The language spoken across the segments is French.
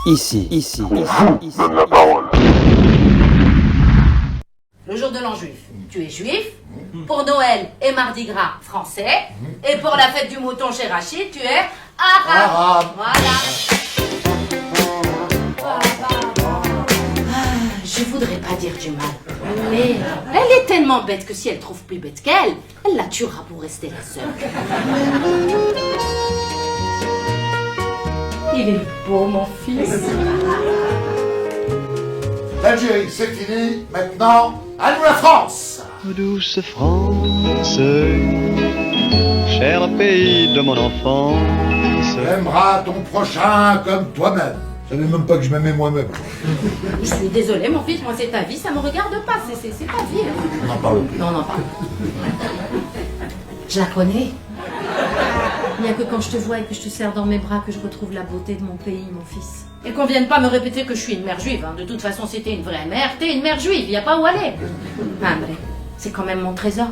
Donne la parole. Le jour de l'an juif, tu es juif. Pour Noël et Mardi Gras, français. Et pour la fête du mouton chez Rachid, tu es arabe. Voilà. Je voudrais pas dire du mal, mais elle est tellement bête que si elle trouve plus bête qu'elle, elle la tuera pour rester la seule. Il est beau, mon fils. L'Algérie, c'est fini. Maintenant, à nous la France. Douce France, cher pays de mon enfance. Aimeras ton prochain comme toi-même. Je savais même pas que je m'aimais moi-même. Je suis désolée, mon fils, moi c'est ta vie, ça me regarde pas, c'est ta vie. Hein. On n'en parle plus. Non, on en parle. Je la connais. Il n'y a que quand je te vois et que je te serre dans mes bras que je retrouve la beauté de mon pays, mon fils. Et qu'on vienne pas me répéter que je suis une mère juive. Hein. De toute façon, si t'es une vraie mère, t'es une mère juive, y a pas où aller. Ah, mais c'est quand même mon trésor.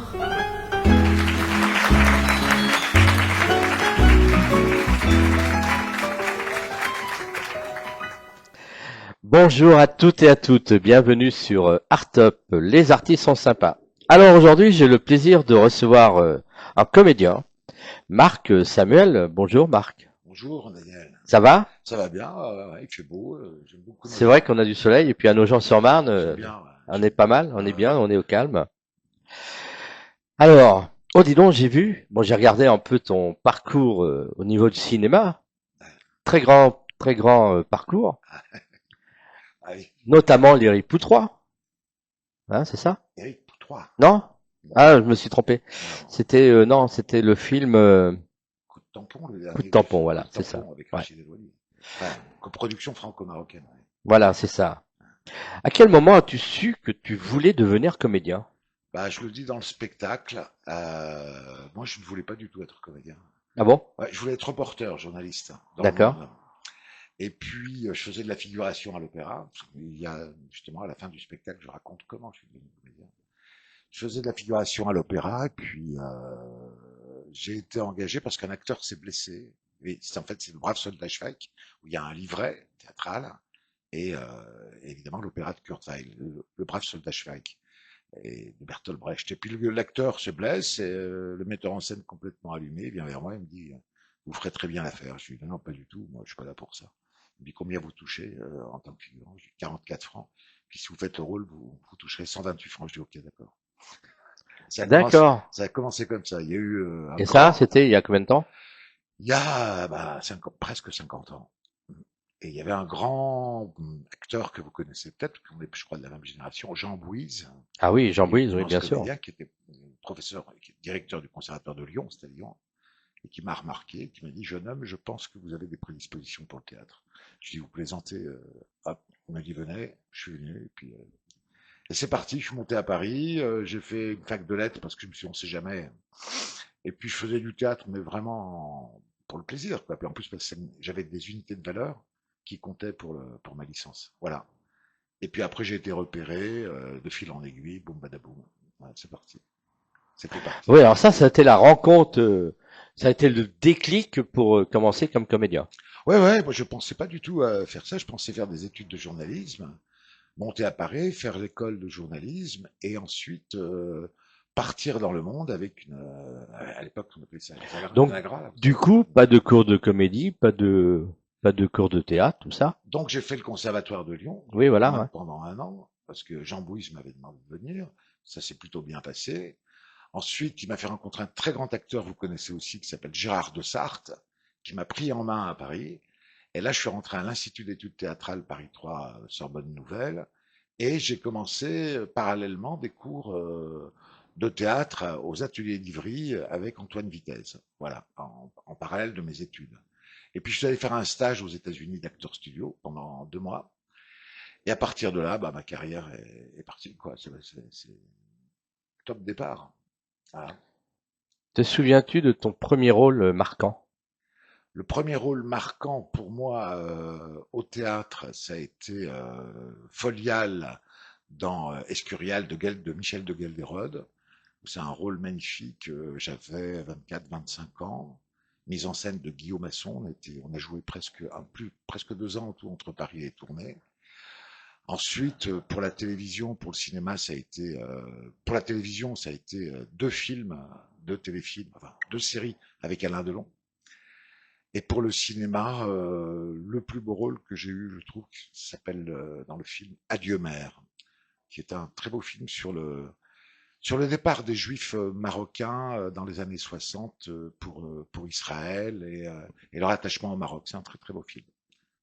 Bonjour à toutes et à toutes, bienvenue sur Artop, les artistes sont sympas. Alors aujourd'hui, j'ai le plaisir de recevoir un comédien, Marc Samuel. Bonjour Marc. Bonjour Daniel. Ça va? Ça va bien, ouais, il fait beau, j'aime beaucoup. C'est vrai qu'on a du soleil et puis à Nogent-sur-Marne, C'est bien, ouais. on est pas mal, on est bien, on est au calme. Alors, oh dis donc, j'ai regardé un peu ton parcours au niveau du cinéma, très grand parcours, Ah oui, notamment Les Ripoux 3, hein, c'est ça? Eric Poutrois. Non? Ah, je me suis trompé. C'était non, c'était le film Coup de tampon, le dernier. Coup de tampon, voilà, Coup de c'est ça. tampon avec Ouais. Rachid Elouani. Enfin, coproduction franco-marocaine. Ouais. Voilà, c'est ça. À quel moment as-tu su que tu voulais devenir comédien? Bah, je le dis dans le spectacle, moi je ne voulais pas du tout être comédien. Ah bon? Ouais, je voulais être reporter, journaliste. Dans D'accord. le monde. Et puis, je faisais de la figuration à l'opéra. Il y a, justement, à la fin du spectacle, je raconte comment je suis devenu comédien. Je faisais de la figuration à l'opéra, et puis j'ai été engagé parce qu'un acteur s'est blessé. Et en fait, c'est le Brave Soldat Schweik, où il y a un livret théâtral, et évidemment l'opéra de Kurt Weill, le Brave Soldat Schweik, et de Bertolt Brecht. Et puis l'acteur se blesse, et le metteur en scène complètement allumé vient vers moi et me dit vous ferez très bien l'affaire. Je lui dis non, pas du tout, moi je suis pas là pour ça. Il me dit combien vous touchez en tant que figurant? Je dis 44 francs. Puis si vous faites le rôle, vous toucherez 128 francs. Je dis ok, d'accord. D'accord. Ça a commencé comme ça. Il y a eu Et ça, c'était il y a combien de temps? il y a presque 50 ans. Et il y avait un grand acteur que vous connaissez peut-être, qu'on est, je crois, de la même génération, Jean Bouise. Ah oui, Jean Bouise, oui, Immense bien sûr. comédien, qui était professeur, qui est directeur du conservatoire de Lyon, c'était à Lyon, et qui m'a remarqué, qui m'a dit, jeune homme, je pense que vous avez des prédispositions pour le théâtre. Je dis, vous plaisantez, hop, on m'a dit, venez, je suis venu, et puis, et c'est parti, je suis monté à Paris, j'ai fait une fac de lettres, parce que je me suis dit, on sait jamais. Et puis, je faisais du théâtre, mais vraiment pour le plaisir, quoi. Puis en plus, parce que j'avais des unités de valeur qui comptaient pour ma licence. Voilà. Et puis après, j'ai été repéré, de fil en aiguille, boum badaboum. Voilà, c'est parti. C'était parti. Oui, alors ça a été la rencontre, ça a été le déclic pour commencer comme comédien. Ouais, moi je pensais pas du tout à faire ça, je pensais faire des études de journalisme, monter à Paris, faire l'école de journalisme, et ensuite partir dans le monde avec à l'époque on appelait ça les Donc, Nagra. du coup, pas de cours de comédie, pas de cours de théâtre, tout ça. Donc j'ai fait le conservatoire de Lyon Oui, voilà. Ouais. pendant un an, parce que Jean Bouise m'avait demandé de venir, ça s'est plutôt bien passé. Ensuite, il m'a fait rencontrer un très grand acteur, vous connaissez aussi, qui s'appelle Gérard de Sarthe, qui m'a pris en main à Paris. Et là, je suis rentré à l'Institut d'études théâtrales Paris 3, Sorbonne Nouvelle, et j'ai commencé parallèlement des cours de théâtre aux ateliers d'Ivry avec Antoine Vitesse, voilà, en parallèle de mes études. Et puis je suis allé faire un stage aux États-Unis d'acteur studio pendant 2 mois. Et à partir de là, ma carrière est partie, quoi. C'est top départ. Voilà. Te souviens-tu de ton premier rôle marquant? Le premier rôle marquant pour moi au théâtre, ça a été Folial dans Escurial de Michel de Gelderode. C'est un rôle magnifique. J'avais 24-25 ans. mise en scène de Guillaume Masson. On a joué presque 2 ans en tout entre Paris et Tournai. Ensuite, pour la télévision, pour le cinéma, pour la télévision, ça a été 2 films, 2 téléfilms, enfin 2 séries avec Alain Delon. Et pour le cinéma, le plus beau rôle que j'ai eu, je trouve, s'appelle dans le film Adieu mère, qui est un très beau film sur le départ des Juifs marocains dans les années 60 pour Israël et leur attachement au Maroc. C'est un très très beau film.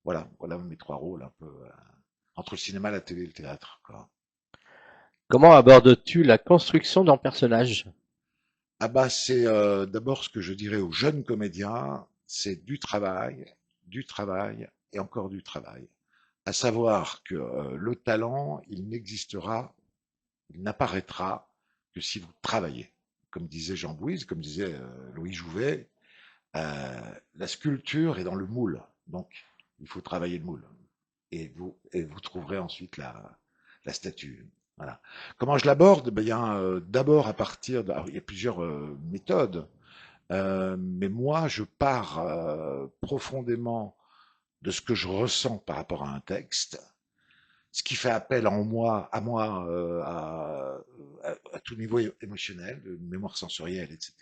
Voilà mes 3 rôles un peu entre le cinéma, la télé et le théâtre, quoi. Comment abordes-tu la construction d'un personnage? Ah bah c'est d'abord ce que je dirais aux jeunes comédiens, c'est du travail et encore du travail. À savoir que le talent, il n'apparaîtra que si vous travaillez. Comme disait Jean Bouise, comme disait Louis Jouvet, la sculpture est dans le moule. Donc, il faut travailler le moule. Et vous trouverez ensuite la statue. Voilà. Comment je l'aborde? Ben, d'abord à partir de, alors, il y a plusieurs méthodes, mais moi je pars profondément de ce que je ressens par rapport à un texte, ce qui fait appel à moi, à tout niveau émotionnel, de mémoire sensorielle, etc.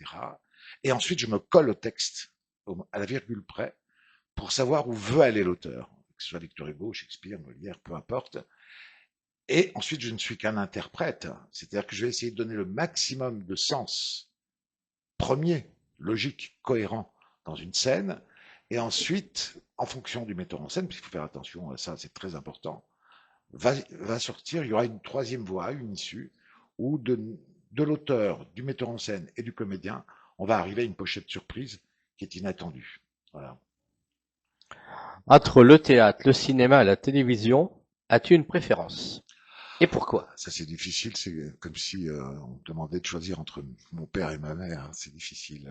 Et ensuite, je me colle au texte, à la virgule près, pour savoir où veut aller l'auteur, que ce soit Victor Hugo, Shakespeare, Molière, peu importe. Et ensuite, je ne suis qu'un interprète, c'est-à-dire que je vais essayer de donner le maximum de sens premier, logique, cohérent dans une scène, et ensuite, en fonction du metteur en scène, puisqu'il faut faire attention à ça, c'est très important, va sortir, il y aura une troisième voie, une issue, où de l'auteur, du metteur en scène et du comédien, on va arriver à une pochette surprise qui est inattendue. Voilà. Entre le théâtre, le cinéma et la télévision, as-tu une préférence? Et pourquoi? Ça c'est difficile, c'est comme si on me demandait de choisir entre mon père et ma mère, hein, c'est difficile.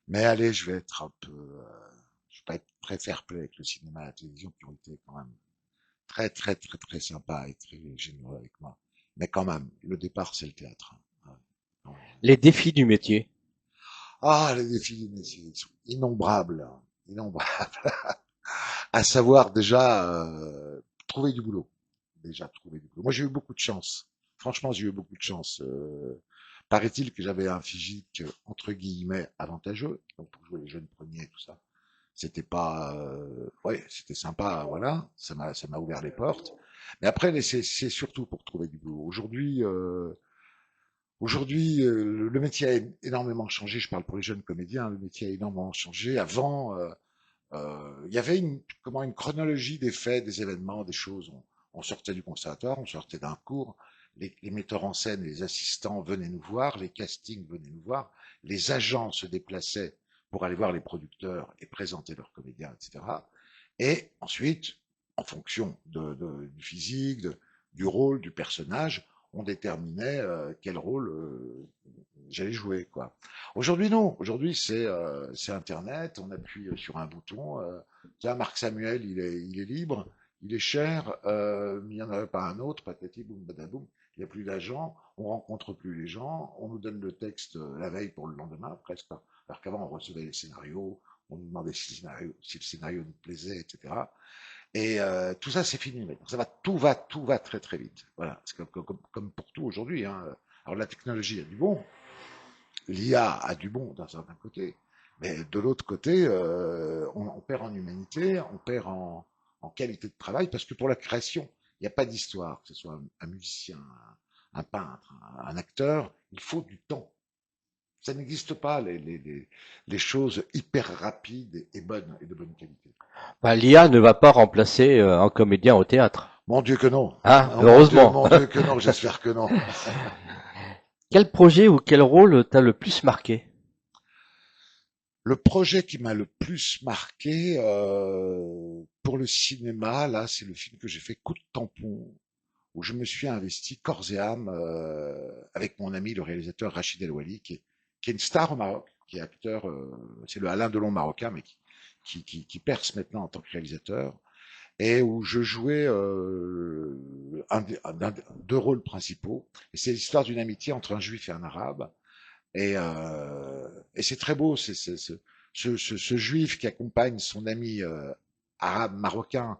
Mais allez, je vais pas être très fair-play avec le cinéma et la télévision qui ont été quand même très très très très sympas et très généreux avec moi. Mais quand même, le départ c'est le théâtre. Ouais. Les défis du métier. Ah, les défis du métier, ils sont innombrables, hein, innombrables. À savoir déjà trouver du boulot. Déjà trouver du boulot. Moi j'ai eu beaucoup de chance. Franchement, j'ai eu beaucoup de chance. Paraît-il que j'avais un physique entre guillemets avantageux, donc pour jouer les jeunes premiers et tout ça. C'était pas, ouais, c'était sympa, voilà. Ça m'a ouvert les portes. Mais après, c'est surtout pour trouver du boulot. Aujourd'hui, le métier a énormément changé. Je parle pour les jeunes comédiens. Le métier a énormément changé. Avant, il y avait une chronologie des faits, des événements, des choses. On sortait du conservatoire, on sortait d'un cours. Les metteurs en scène et les assistants venaient nous voir, les castings venaient nous voir, les agents se déplaçaient pour aller voir les producteurs et présenter leurs comédiens, etc. Et ensuite, en fonction du physique, du rôle, du personnage, on déterminait quel rôle j'allais jouer, quoi. Aujourd'hui, non. Aujourd'hui, c'est Internet. On appuie sur un bouton. Tiens, Marc Samuel, il est libre, il est cher, mais il n'y en avait pas un autre. Patati boum badaboum. Il n'y a plus d'agents. On rencontre plus les gens. On nous donne le texte la veille pour le lendemain, presque. Alors qu'avant, on recevait les scénarios. On nous demandait si le scénario nous plaisait, etc. Et tout ça, c'est fini maintenant. Tout va très très vite. Voilà, c'est comme pour tout aujourd'hui, hein. Alors la technologie a du bon, l'IA a du bon d'un certain côté, mais de l'autre côté, on perd en humanité, on perd en qualité de travail, parce que pour la création, il n'y a pas d'histoire, que ce soit un musicien, un peintre, un acteur, il faut du temps. Ça n'existe pas, les choses hyper rapides et bonnes et de bonne qualité. Bah, l'IA ne va pas remplacer un comédien au théâtre. Mon Dieu que non. Hein, Oh, heureusement. mon Dieu que non, j'espère que non. Quel projet ou quel rôle t'a le plus marqué? Le projet qui m'a le plus marqué pour le cinéma, là, c'est le film que j'ai fait, Coup de tampon, où je me suis investi corps et âme avec mon ami, le réalisateur Rachid El Wali, qui est une star au Maroc, qui est acteur, c'est le Alain Delon marocain, mais qui perce maintenant en tant que réalisateur, et où je jouais deux rôles principaux. Et c'est l'histoire d'une amitié entre un juif et un arabe. Et c'est très beau, ce juif qui accompagne son ami arabe marocain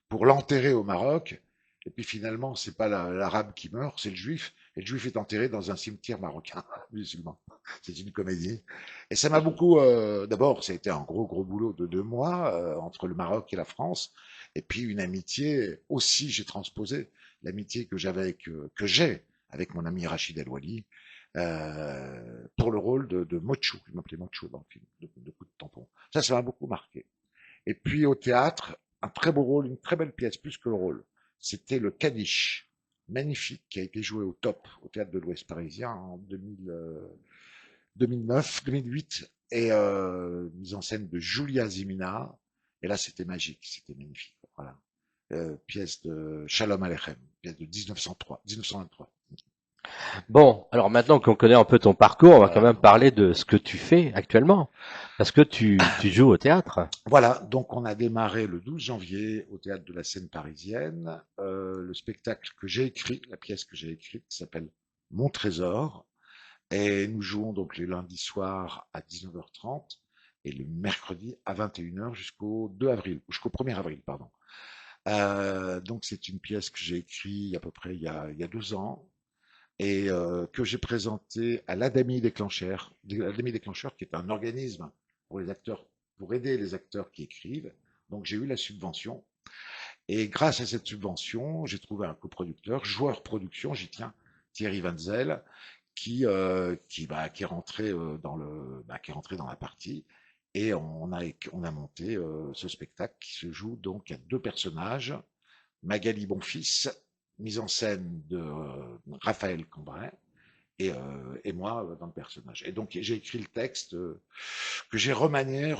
pour l'enterrer au Maroc. Et puis finalement, c'est pas l'arabe qui meurt, c'est le juif. Et le juif est enterré dans un cimetière marocain musulman. C'est une comédie. Et ça m'a beaucoup. D'abord, ça a été un gros boulot de 2 mois entre le Maroc et la France. Et puis une amitié aussi, j'ai transposé l'amitié que que j'ai avec mon ami Rachid El-Wali pour le rôle de Mochou. Il m'appelait Mochou dans le film de Coup de tampon. Ça m'a beaucoup marqué. Et puis au théâtre, un très beau rôle, une très belle pièce, plus que le rôle. C'était le Kadish, magnifique, qui a été joué au top au théâtre de l'Ouest parisien en 2009, 2008, et mise en scène de Julia Zimina. Et là, c'était magique, c'était magnifique. Voilà. Pièce de Shalom Aleichem, pièce de 1923. Bon, alors maintenant qu'on connaît un peu ton parcours, on va quand même parler de ce que tu fais actuellement. Parce que tu joues au théâtre. Voilà, donc on a démarré le 12 janvier au théâtre de la Seine parisienne. Le spectacle que j'ai écrit, la pièce que j'ai écrite, s'appelle Mon Trésor. Et nous jouons donc les lundis soirs à 19h30 et le mercredi à 21h jusqu'au 1er avril, pardon. Donc c'est une pièce que j'ai écrite à peu près il y a 2 ans et que j'ai présentée à l'Adami Déclencheur, l'Adami Déclencheur qui est un organisme pour les acteurs, pour aider les acteurs qui écrivent. Donc j'ai eu la subvention et grâce à cette subvention, j'ai trouvé un coproducteur, Joueur Production, j'y tiens, Thierry Vanzel, qui est rentré qui est rentré dans la partie et on a monté ce spectacle qui se joue donc à 2 personnages, Magali Bonfils, mise en scène de Raphaël Cambrai et moi dans le personnage. Et donc j'ai écrit le texte que j'ai remanié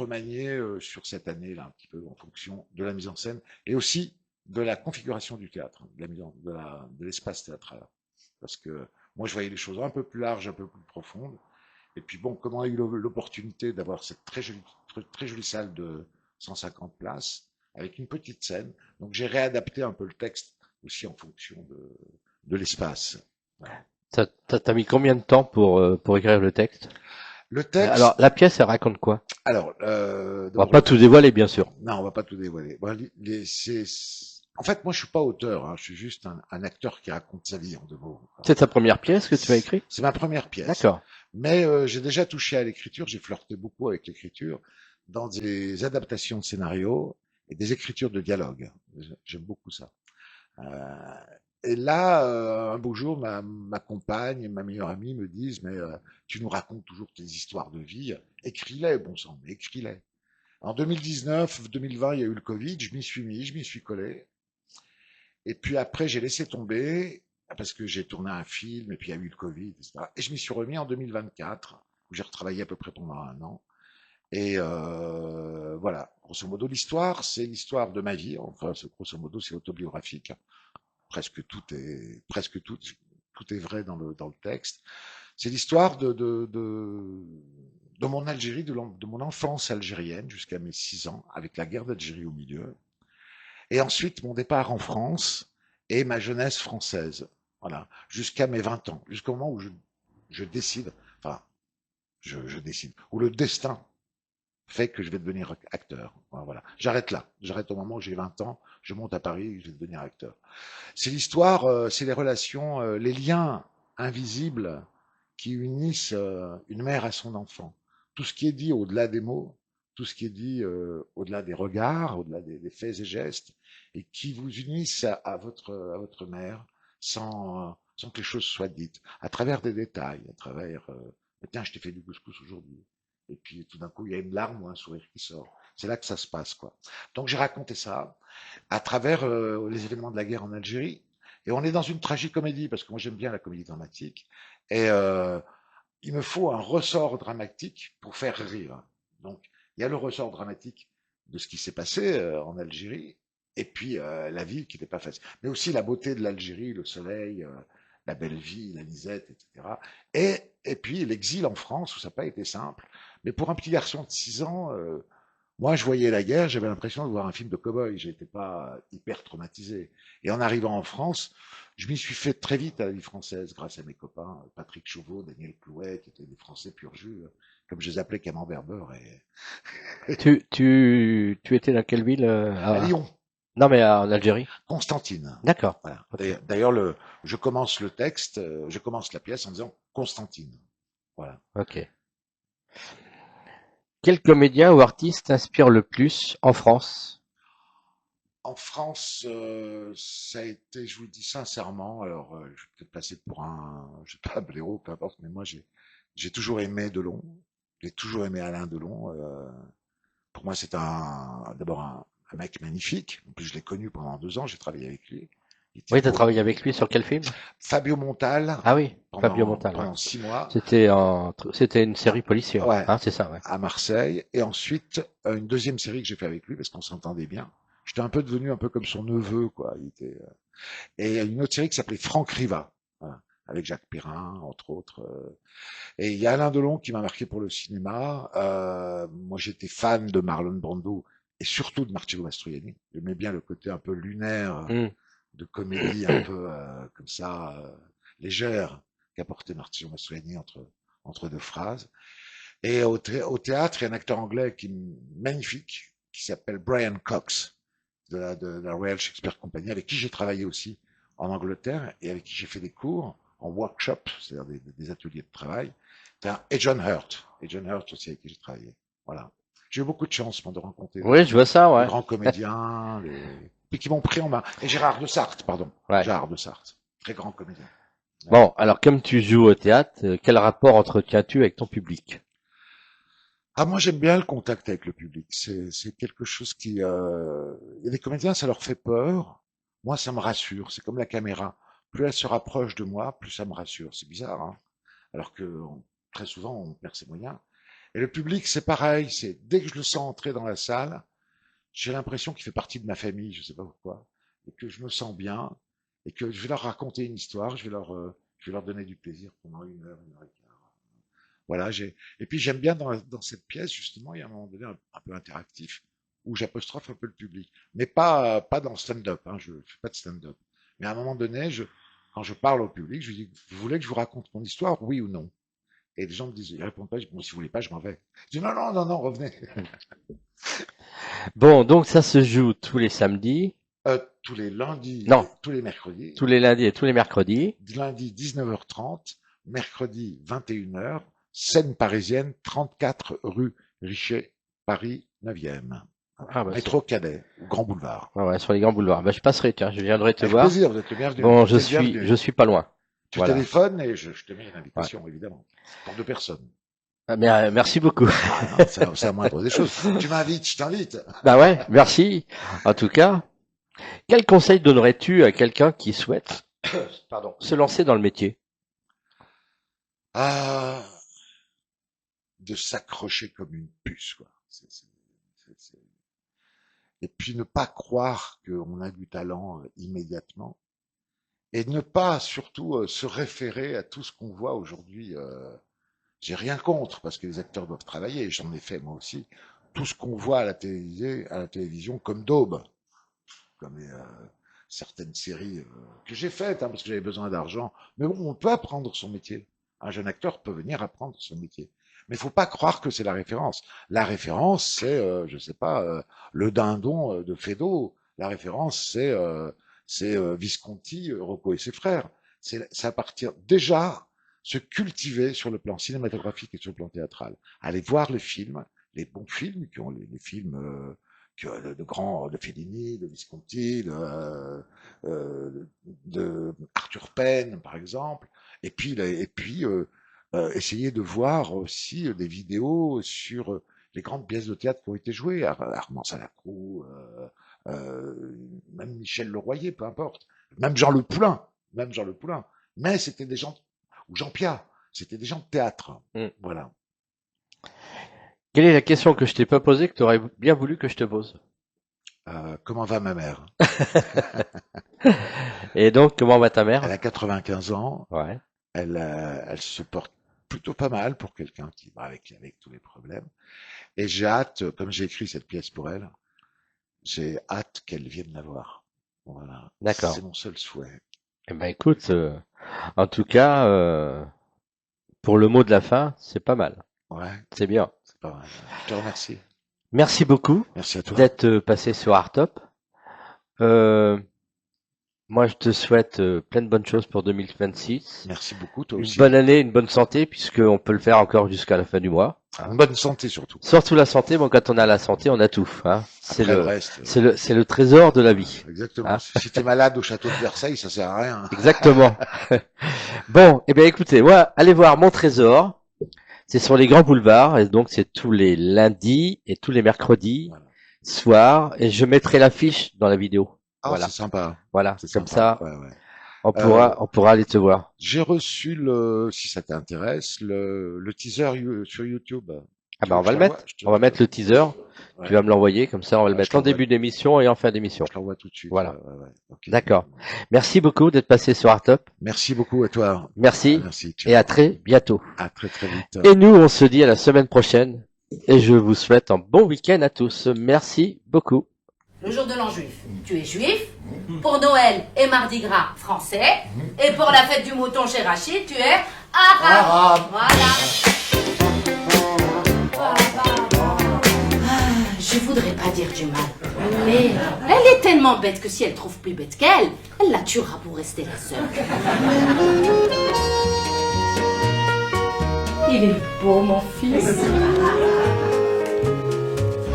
sur cette année là un petit peu en fonction de la mise en scène et aussi de la configuration du théâtre, de l'espace théâtral, parce que moi, je voyais les choses un peu plus larges, un peu plus profondes. Et puis bon, comme on a eu l'opportunité d'avoir cette très jolie salle de 150 places, avec une petite scène, donc j'ai réadapté un peu le texte aussi en fonction de l'espace. Voilà. T'as mis combien de temps pour écrire le texte? Le texte. Alors, la pièce, elle raconte quoi? Alors, on va pas tout dévoiler, bien sûr. Non, on va pas tout dévoiler. Bon, en fait, moi, je suis pas auteur. Hein, je suis juste un acteur qui raconte sa vie en 2 mots. C'est ta première pièce que tu as écrite? C'est ma première pièce. D'accord. Mais j'ai déjà touché à l'écriture. J'ai flirté beaucoup avec l'écriture dans des adaptations de scénarios et des écritures de dialogue. J'aime beaucoup ça. Et là, un beau jour, ma compagne et ma meilleure amie me disent, mais tu nous racontes toujours tes histoires de vie. Écris-les, bon sang, mais écris-les. En 2019, 2020, il y a eu le Covid, je m'y suis collé. Et puis après, j'ai laissé tomber parce que j'ai tourné un film et puis il y a eu le Covid, etc. Et je m'y suis remis en 2024, où j'ai retravaillé à peu près pendant 1 an. Et voilà, grosso modo, l'histoire, c'est l'histoire de ma vie. Enfin, grosso modo, c'est autobiographique. Presque tout est vrai dans le texte. C'est l'histoire de mon Algérie, de mon enfance algérienne jusqu'à mes 6 ans, avec la guerre d'Algérie au milieu. Et ensuite, mon départ en France et ma jeunesse française. Voilà. Jusqu'à mes 20 ans. Jusqu'au moment où je décide, enfin, je décide, où le destin fait que je vais devenir acteur. Voilà. J'arrête là. J'arrête au moment où j'ai 20 ans. Je monte à Paris et je vais devenir acteur. C'est l'histoire, c'est les relations, les liens invisibles qui unissent une mère à son enfant. Tout ce qui est dit au-delà des mots, tout ce qui est dit au-delà des regards, au-delà des faits et gestes, et qui vous unissent à votre mère sans que les choses soient dites, à travers des détails, à travers tiens, je t'ai fait du couscous aujourd'hui. Et puis tout d'un coup, il y a une larme ou un sourire qui sort. C'est là que ça se passe, quoi. Donc j'ai raconté ça à travers les événements de la guerre en Algérie. Et on est dans une tragicomédie, parce que moi j'aime bien la comédie dramatique. Et il me faut un ressort dramatique pour faire rire. Donc il y a le ressort dramatique de ce qui s'est passé en Algérie, et puis la vie qui n'était pas facile. Mais aussi la beauté de l'Algérie, le soleil, la belle vie, la lisette, etc. Et puis l'exil en France, où ça n'a pas été simple. Mais pour un petit garçon de 6 ans, Moi, je voyais la guerre, j'avais l'impression de voir un film de cow-boy. J'étais pas hyper traumatisé. Et en arrivant en France, je m'y suis fait très vite à la vie française grâce à mes copains, Patrick Chauveau, Daniel Clouet, qui étaient des Français pur jus, comme je les appelais Camembert beurre Tu étais dans quelle ville à Lyon, Non, mais en Algérie. Constantine. D'accord. Voilà. Ok. D'ailleurs, je commence le texte, je commence la pièce en disant Constantine. Voilà. Ok. Quel comédien ou artiste t'inspire le plus en France? En France, ça a été, je vous le dis sincèrement, alors je vais peut-être passer pour je sais pas, un blaireau, peu importe, mais moi j'ai toujours aimé Delon, j'ai toujours aimé Alain Delon. Pour moi, c'est d'abord un mec magnifique. En plus, je l'ai connu pendant 2 ans, j'ai travaillé avec lui. Il était Oui, t'as beau. travaillé avec lui sur quel film? Fabio Montal, Ah oui, Fabio Montal. Ouais. pendant 6 mois, C'était une série policière. ouais, Hein, c'est ça, ouais. à Marseille, et ensuite une deuxième série que j'ai fait avec lui parce qu'on s'entendait bien. J'étais un peu devenu un peu comme son neveu, quoi. Et une autre série qui s'appelait Franck Riva, voilà, avec Jacques Perrin, entre autres. Et il y a Alain Delon qui m'a marqué pour le cinéma. Moi, j'étais fan de Marlon Brando et surtout de Marcello Mastroianni. J'aimais bien le côté un peu lunaire Hmm. de comédie, un peu comme ça, légère, qu'apportait Marcello Mastroianni entre deux phrases. Et au théâtre, il y a un acteur anglais magnifique qui s'appelle Brian Cox de la Royal Shakespeare Company, avec qui j'ai travaillé aussi en Angleterre et avec qui j'ai fait des cours en workshop, c'est-à-dire des ateliers de travail. Et John Hurt. Et John Hurt aussi avec qui j'ai travaillé. Voilà. J'ai eu beaucoup de chance, moi, de rencontrer Oui, je vois ça, les ouais. grands comédiens, puis qui m'ont pris en main. Et Gérard de Sarthe, pardon. Ouais. Gérard de Sarthe. Très grand comédien. Ouais. Bon, alors comme tu joues au théâtre, quel rapport entretiens-tu avec ton public? Ah, moi, j'aime bien le contact avec le public. C'est quelque chose qui, il y a des comédiens, ça leur fait peur. Moi, ça me rassure. C'est comme la caméra. Plus elle se rapproche de moi, plus ça me rassure. C'est bizarre, hein. Alors que très souvent, on perd ses moyens. Et le public, c'est pareil. C'est dès que je le sens entrer dans la salle, j'ai l'impression qu'il fait partie de ma famille. Je sais pas pourquoi, et que je me sens bien, et que je vais leur raconter une histoire. Je vais leur donner du plaisir pendant 1 heure et quart. Voilà, et puis j'aime bien dans cette pièce, justement, il y a un moment donné un peu interactif, où j'apostrophe un peu le public. Mais pas dans le stand-up, hein, je fais pas de stand-up. Mais à un moment donné, quand je parle au public, je lui dis, vous voulez que je vous raconte mon histoire, oui ou non? Et les gens me disent, ils répondent pas, je dis, bon, si vous voulez pas, je m'en vais. Je dis, non, non, non, non, revenez. Bon, donc ça se joue tous les samedis, Tous les lundis, non, tous les mercredis, tous les lundis et tous les mercredis. lundi 19h30, mercredi 21h, scène parisienne, 34 rue Richer, Paris 9e. Ah bah, Métro Cadet, au Grand Boulevard. ouais, sur les grands boulevards. Bah, je passerai, tiens, je viendrai te Avec voir. plaisir, vous êtes le bienvenu. Bon, Vous êtes le bienvenu. je suis pas loin. Tu Voilà. téléphones et je te mets une invitation, évidemment. Pour 2 personnes. Ah, mais, merci beaucoup. Ah, non, c'est la moindre des choses. Tu m'invites, je t'invite. Bah ouais, merci. En tout cas, quel conseil donnerais-tu à quelqu'un qui souhaite, pardon, se lancer dans le métier? Ah, de s'accrocher comme une puce, quoi. Et puis ne pas croire qu'on a du talent immédiatement. Et ne pas surtout se référer à tout ce qu'on voit aujourd'hui. J'ai rien contre parce que les acteurs doivent travailler. J'en ai fait moi aussi. Tout ce qu'on voit à la télévision comme daube, comme certaines séries que j'ai faites, hein, parce que j'avais besoin d'argent. Mais bon, on peut apprendre son métier. Un jeune acteur peut venir apprendre son métier. Mais il faut pas croire que c'est la référence. La référence, c'est, je sais pas, le dindon de Feydeau. La référence, c'est Visconti, Rocco et ses frères. C'est à partir déjà se cultiver sur le plan cinématographique et sur le plan théâtral. Aller voir les films, les bons films, qui ont les films de grands, de Fellini, de Visconti, de Arthur Penn, par exemple. Et puis essayer de voir aussi des vidéos sur les grandes pièces de théâtre qui ont été jouées, Armand Salacrou, même Michel Leroyer, peu importe, même Jean Le Poulain, mais c'était des gens, ou Jean Piat, c'était des gens de théâtre, voilà. Quelle est la question que je t'ai pas posée que tu aurais bien voulu que je te pose? Comment va ma mère? Et donc, comment va ta mère? Elle a 95 ans, Ouais. elle se porte plutôt pas mal pour quelqu'un qui, bah, avec tous les problèmes. Et j'ai hâte, comme j'ai écrit cette pièce pour elle, j'ai hâte qu'elle vienne la voir. Voilà. D'accord. C'est mon seul souhait. Eh ben écoute, en tout cas, pour le mot de la fin, c'est pas mal. Ouais, C'est bien. c'est pas mal. Je te remercie. Merci beaucoup Merci à toi. d'être passé sur Artop. Moi, je te souhaite plein de bonnes choses pour 2026. Merci beaucoup, toi Une aussi. bonne année, une bonne santé, puisqu'on peut le faire encore jusqu'à la fin du mois. Une bonne santé surtout. Surtout la santé. Bon, quand on a la santé, on a tout. Hein. C'est Après, le le, reste. c'est le trésor de la vie. Exactement. Hein. Si t'es malade au château de Versailles, ça sert à rien. Exactement. Bon, eh bien, écoutez, moi, allez voir Mon Trésor. C'est sur les grands boulevards, et donc c'est tous les lundis et tous les mercredis Voilà. soir, et je mettrai l'affiche dans la vidéo. Ah, Voilà. c'est sympa. Voilà, C'est comme sympa. ça, Ouais, ouais. on pourra aller te voir. J'ai reçu si ça t'intéresse, le teaser sur YouTube. Ah Tu bah veux on que va je le mettre. l'envoie? On va mettre le teaser. Ouais. Tu vas me l'envoyer, comme ça on va le Ouais, mettre je en t'envoie. début d'émission et en fin d'émission. Je l'envoie tout de suite. Voilà. Ouais, ouais, ouais. Ok. D'accord. Merci beaucoup d'être passé sur Artop. Merci beaucoup à toi. Merci Merci. Ciao. et à très bientôt. À très très vite. Et nous, on se dit à la semaine prochaine. Et je vous souhaite un bon week-end à tous. Merci beaucoup. Le jour de l'an juif, tu es juif. Pour Noël et Mardi Gras, français. Et pour la fête du mouton chez Rachid, tu es arabe. Voilà. Je voudrais pas dire du mal, mais elle est tellement bête que si elle trouve plus bête qu'elle, elle la tuera pour rester la seule. Il est beau, mon fils.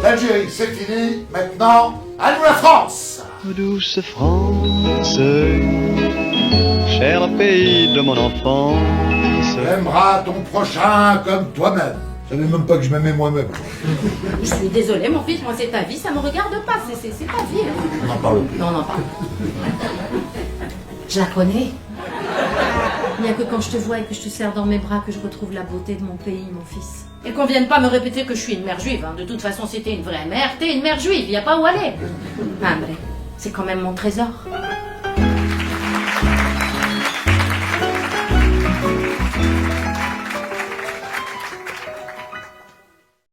L'Algérie, c'est fini. Maintenant, à nous la France. Ô douce France, cher pays de mon enfance. Tu aimeras ton prochain comme toi-même. Je savais même pas que je m'aimais moi-même. Je suis désolée, mon fils, moi c'est ta vie, ça me regarde pas, c'est ta vie. Hein. On n'en parle plus. Non, pas. Je la connais. Il n'y a que quand je te vois et que je te serre dans mes bras que je retrouve la beauté de mon pays, mon fils. Et qu'on vienne pas me répéter que je suis une mère juive. Hein. De toute façon, si t'es une vraie mère, t'es une mère juive, y a pas où aller. Ah, mais c'est quand même mon trésor.